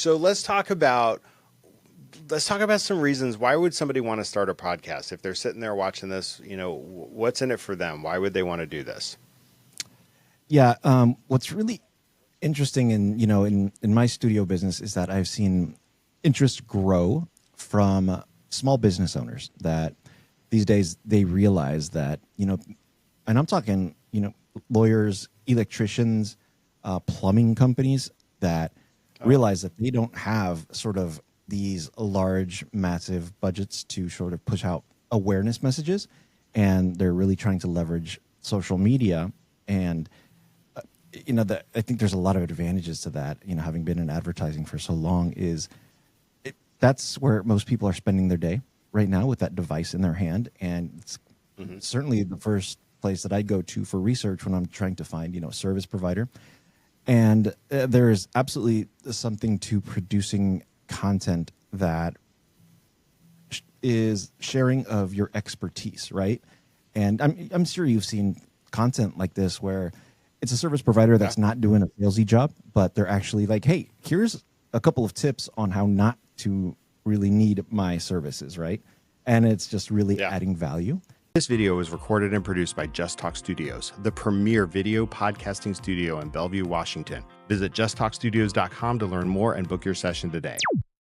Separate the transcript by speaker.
Speaker 1: So let's talk about some reasons. Why would somebody want to start a podcast? If they're sitting there watching this, what's in it for them? Why would they want to do this?
Speaker 2: Yeah. What's really interesting in my studio business is that I've seen interest grow from small business owners that these days they realize that, and I'm talking, lawyers, electricians, plumbing companies that realize that they don't have sort of these large, massive budgets to sort of push out awareness messages. And they're really trying to leverage social media. And, I think there's a lot of advantages to that, having been in advertising for so long that's where most people are spending their day right now with that device in their hand. And it's certainly the first place that I go to for research when I'm trying to find, a service provider. And there is absolutely something to producing content that is sharing of your expertise, right? And I'm sure you've seen content like this where it's a service provider that's not doing a salesy job, but they're actually like, hey, here's a couple of tips on how not to really need my services, right? And it's just really adding value.
Speaker 1: This video was recorded and produced by Just Talk Studios, the premier video podcasting studio in Bellevue, Washington. Visit justtalkstudios.com to learn more and book your session today.